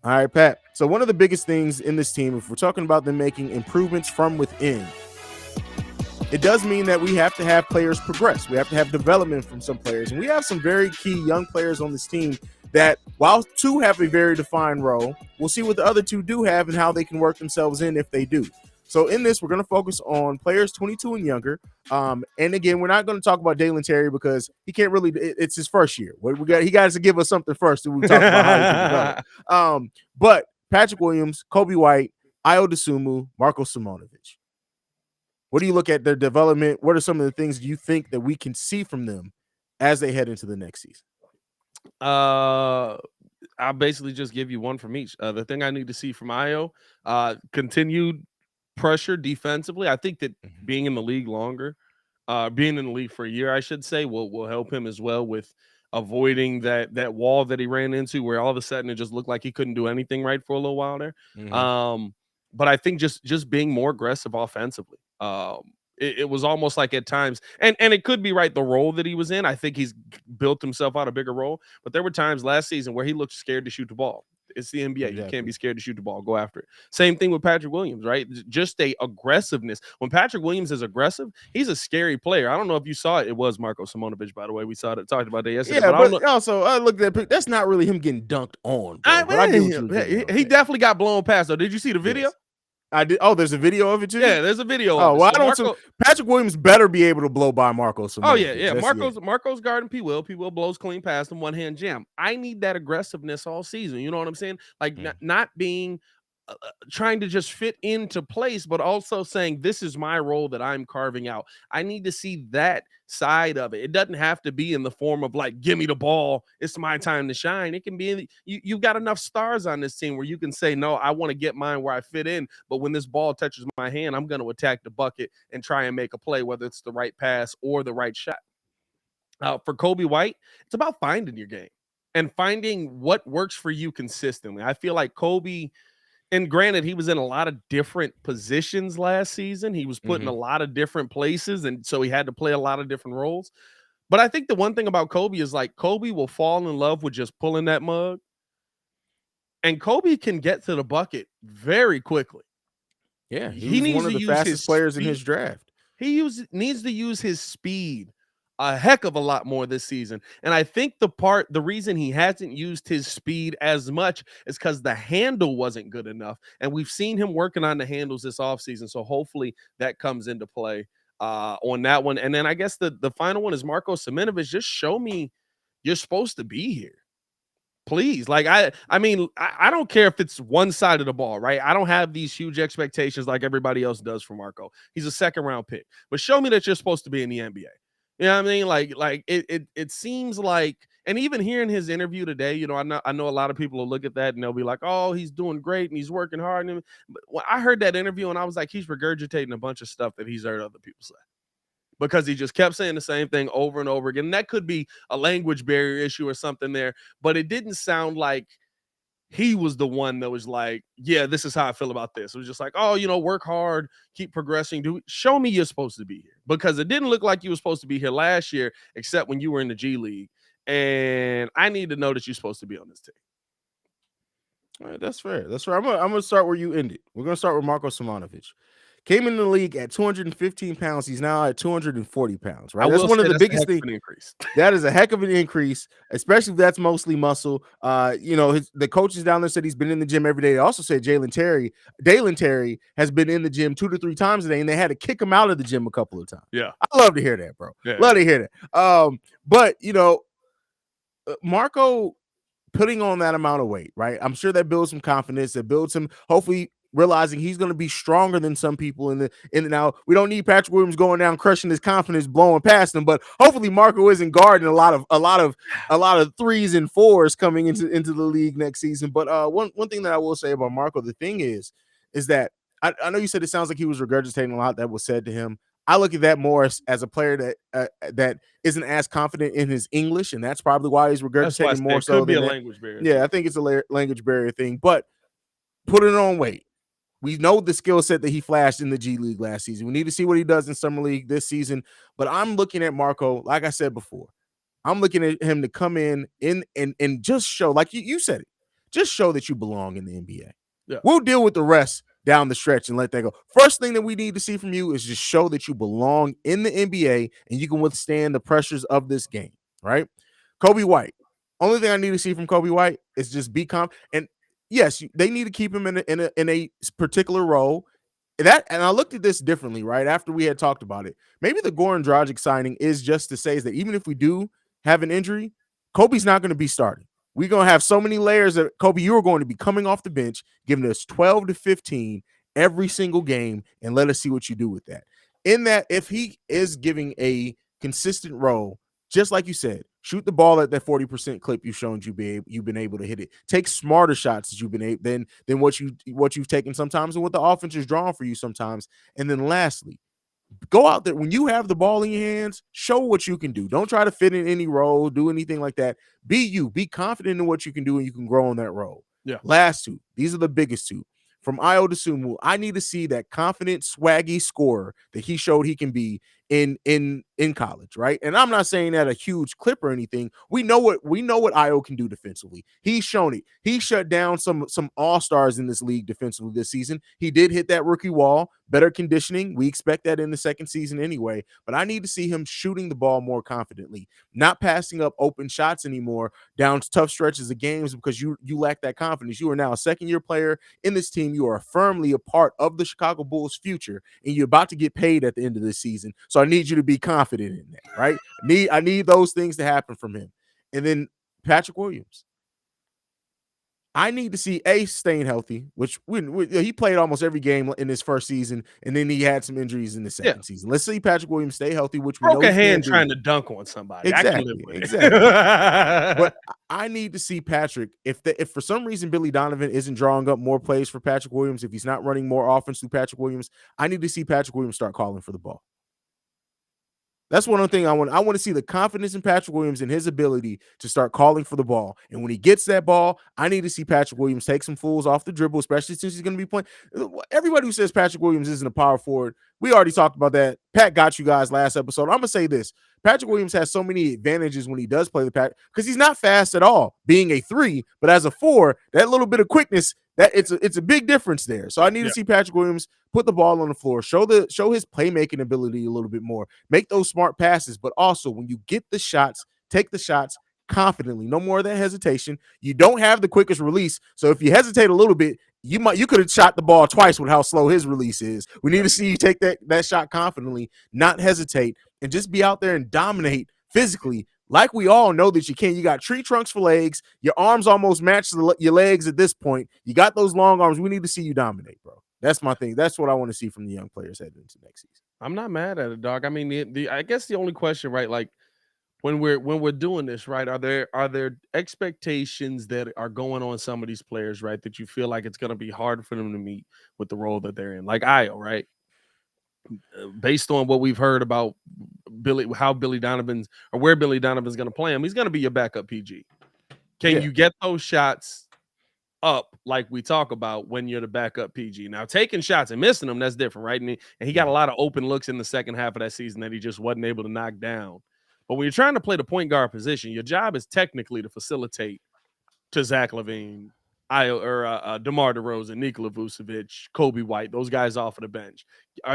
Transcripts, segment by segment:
All right, Pat. So one of the biggest things in this team, if we're talking about them making improvements from within, it does mean that we have to have players progress. We have to have development from some players. And we have some very key young players on this team that, while two have a very defined role, we'll see what the other two do have and how they can work themselves in if they do. So in this, we're going to focus on players 22 and younger. And again, we're not going to talk about Dalen Terry because he can't really. It's his first year. He got to give us something first. We talk about how he can develop. But Patrick Williams, Kobe White, Io DeSumo, Marco Simonovic. What do you look at their development? What are some of the things you think that we can see from them as they head into the next season? I'll basically just give you one from each. The thing I need to see from Io, continued pressure defensively. I think that being in the league longer, being in the league for a year, I should say, will help him as well with avoiding that wall that he ran into where all of a sudden it just looked like he couldn't do anything right for a little while there. But I think just being more aggressive offensively. It was almost like at times, and it could be right the role that he was in. I think he's built himself out a bigger role, but there were times last season where he looked scared to shoot the ball. It's the NBA. Exactly. You can't be scared to shoot the ball. Go after it. Same thing with Patrick Williams, right? Just a aggressiveness. When Patrick Williams is aggressive, he's a scary player. I don't know if you saw it. It was Marco Simonovic, by the way. We saw it, talked about that yesterday. Yeah, but also I looked at that's not really him getting dunked on. He definitely got blown past though. Did you see the video? Yes. I did. Oh, there's a video of it too. Yeah, there's a video. Oh, well, I don't. Patrick Williams better be able to blow by Marco. Oh yeah. Marco's guarding P. Will. P. Will blows clean past him, one hand jam. I need that aggressiveness all season. You know what I'm saying? Like not being trying to just fit into place, but also saying this is my role that I'm carving out. I need to see that side of it. It doesn't have to be in the form of like, give me the ball, it's my time to shine. It can be you've got enough stars on this team where you can say, no, I want to get mine where I fit in, but when this ball touches my hand, I'm going to attack the bucket and try and make a play, whether it's the right pass or the right shot. For Kobe White, it's about finding your game and finding what works for you consistently. I feel like Kobe, and granted, he was in a lot of different positions last season. He was put in a lot of different places, and so he had to play a lot of different roles. But I think the one thing about Kobe is like Kobe will fall in love with just pulling that mug, and Kobe can get to the bucket very quickly. Yeah, he needs one of the fastest players in his draft. He needs to use his speed a heck of a lot more this season. And I think the reason he hasn't used his speed as much is because the handle wasn't good enough. And we've seen him working on the handles this offseason. So hopefully that comes into play on that one. And then I guess the final one is Marco Simonovic. Just show me you're supposed to be here. Please. Like, I mean, I don't care if it's one side of the ball, right? I don't have these huge expectations like everybody else does for Marco. He's a second round pick. But show me that you're supposed to be in the NBA. You know what I mean? Like it seems like, and even hearing his interview today, you know, I know a lot of people will look at that and they'll be like, oh, he's doing great and he's working hard. And but I heard that interview and I was like, he's regurgitating a bunch of stuff that he's heard other people say, because he just kept saying the same thing over and over again. And that could be a language barrier issue or something there, but it didn't sound like he was the one that was like, yeah, this is how I feel about this. It was just like, oh, you know, work hard, keep progressing. Show me you're supposed to be here, because it didn't look like you were supposed to be here last year, except when you were in the G League. And I need to know that you're supposed to be on this team. All right, that's fair. That's fair. I'm gonna start where you ended. We're gonna start with Marco Simonovic. Came in the league at 215 pounds. He's now at 240 pounds, right? That's one of the biggest things. That is a heck of an increase, especially if that's mostly muscle. You know, the coaches down there said he's been in the gym every day. They also said Dalen Terry has been in the gym 2 to 3 times a day, and they had to kick him out of the gym a couple of times. Yeah. I love to hear that, bro. Yeah. Love to hear that. But, you know, Marco putting on that amount of weight, right? I'm sure that builds some confidence. That builds him, hopefully, realizing he's going to be stronger than some people in the now. We don't need Patrick Williams going down, crushing his confidence, blowing past him, but hopefully Marco isn't guarding a lot of 3s and 4s coming into the league next season. But one thing that I will say about Marco, the thing is that I know you said it sounds like he was regurgitating a lot that was said to him. I look at that more as a player that isn't as confident in his English, and that's probably why he's regurgitating more so. Could be a language barrier. Yeah, I think it's a language barrier thing, but put it on weight. We know the skill set that he flashed in the G League last season. We need to see what he does in Summer League this season. But I'm looking at Marco, like I said before, I'm looking at him to come in and just show, like you said it, just show that you belong in the NBA. Yeah. We'll deal with the rest down the stretch and let that go. First thing that we need to see from you is just show that you belong in the NBA and you can withstand the pressures of this game, right? Kobe White. Only thing I need to see from Kobe White is just be calm. And yes, they need to keep him in a particular role. And I looked at this differently, right? After we had talked about it. Maybe the Goran Dragic signing is just to say is that even if we do have an injury, Kobe's not going to be starting. We're going to have so many layers that Kobe, you are going to be coming off the bench, giving us 12 to 15 every single game, and let us see what you do with that. In that, if he is giving a consistent role, just like you said, shoot the ball at that 40% clip you've shown you've been able to hit it. Take smarter shots as you've been able than what you've taken sometimes and what the offense is drawing for you sometimes. And then lastly, go out there when you have the ball in your hands, show what you can do. Don't try to fit in any role, do anything like that. Be you, be confident in what you can do, and you can grow in that role. Yeah. Last two, these are the biggest two. From Ayo Dosunmu, I need to see that confident, swaggy scorer that he showed he can be in college, right? And I'm not saying that a huge clip or anything. We know what Ayo can do defensively. He's shown it. He shut down some all-stars in this league defensively this season. He did hit that rookie wall, better conditioning. We expect that in the second season anyway, but I need to see him shooting the ball more confidently, not passing up open shots anymore down tough stretches of games because you lack that confidence. You are now a second-year player in this team. You are firmly a part of the Chicago Bulls' future, and you're about to get paid at the end of this season. So I need you to be confident in that, right? I need those things to happen from him. And then Patrick Williams. I need to see Ace staying healthy, which he played almost every game in his first season, and then he had some injuries in the second season. Let's see Patrick Williams stay healthy, which we broke know a hand do. trying to dunk on somebody. Exactly, I can live with exactly. it. But I need to see Patrick. If for some reason Billy Donovan isn't drawing up more plays for Patrick Williams, if he's not running more offense through Patrick Williams, I need to see Patrick Williams start calling for the ball. That's one thing I want. I want to see the confidence in Patrick Williams and his ability to start calling for the ball. And when he gets that ball, I need to see Patrick Williams take some fools off the dribble, especially since he's going to be playing. Everybody who says Patrick Williams isn't a power forward, we already talked about that. Pat got you guys last episode. I'm going to say this. Patrick Williams has so many advantages when he does play the pack because he's not fast at all, being a 3, but as a 4, that little bit of quickness, that it's a big difference there. So I need to see Patrick Williams put the ball on the floor, show his playmaking ability a little bit more, make those smart passes, but also when you get the shots, take the shots confidently. No more of that hesitation. You don't have the quickest release, so if you hesitate a little bit, you could have shot the ball twice with how slow his release is. We need to see you take that shot confidently, not hesitate, and just be out there and dominate physically. Like we all know that you can. You got tree trunks for legs. Your arms almost match your legs at this point. You got those long arms. We need to see you dominate, bro. That's my thing. That's what I want to see from the young players heading into next season. I'm not mad at it, dog. I mean, I guess the only question, right? Like when we're doing this, right? Are there expectations that are going on some of these players, right? That you feel like it's going to be hard for them to meet with the role that they're in, like Ayo, right? Based on what we've heard about where Billy Donovan's going to play him, he's going to be your backup PG. Can you get those shots up like we talk about when you're the backup PG? Now, taking shots and missing them, that's different, right? And he got a lot of open looks in the second half of that season that he just wasn't able to knock down. But when you're trying to play the point guard position, your job is technically to facilitate to Zach LaVine, DeMar DeRozan, Nikola Vucevic, Kobe White, those guys off of the bench.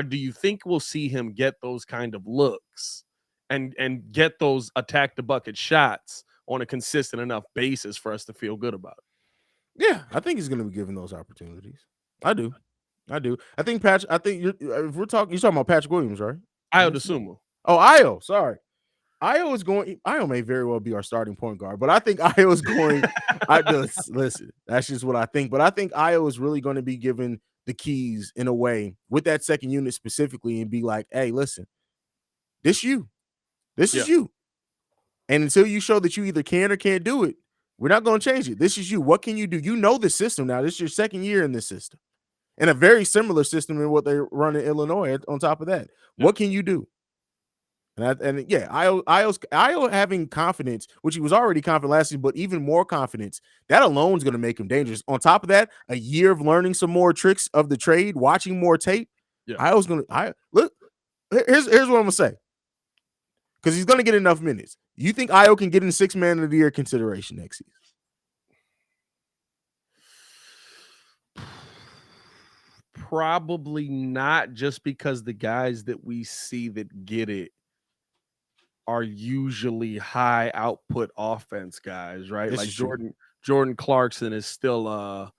Do you think we'll see him get those kind of looks and get those attack the bucket shots on a consistent enough basis for us to feel good about it? Yeah, I think he's going to be given those opportunities. I do. I think Patrick. I think you're talking about Patrick Williams, right? Ayo Dosunmu. Oh, Ayo. Sorry. Ayo may very well be our starting point guard, but I think Ayo is going. Listen, that's just what I think. But I think Ayo is really going to be given the keys in a way with that second unit specifically, and be like, "Hey, listen, this is you, and until you show that you either can or can't do it, we're not going to change it. This is you. What can you do? You know the system now. This is your second year in this system, and a very similar system in what they run in Illinois. On top of that, what can you do?" Ayo having confidence, which he was already confident last season, but even more confidence, that alone is going to make him dangerous. On top of that, a year of learning some more tricks of the trade, watching more tape. Ayo's going to look. Here's what I'm going to say, because he's going to get enough minutes. You think Ayo can get in 6-man of the year consideration next season? probably not, just because the guys that we see that get it are usually high output offense guys, right? This Like is true. Jordan Clarkson is still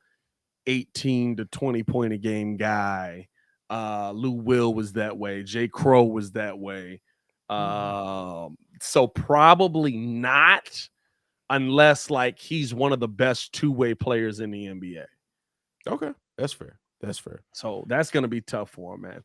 18 to 20 point a game guy. Lou Will was that way. Jay Crow was that way. So probably not, unless like he's one of the best two-way players in the NBA. Okay, that's fair. That's fair. So that's going to be tough for him, man.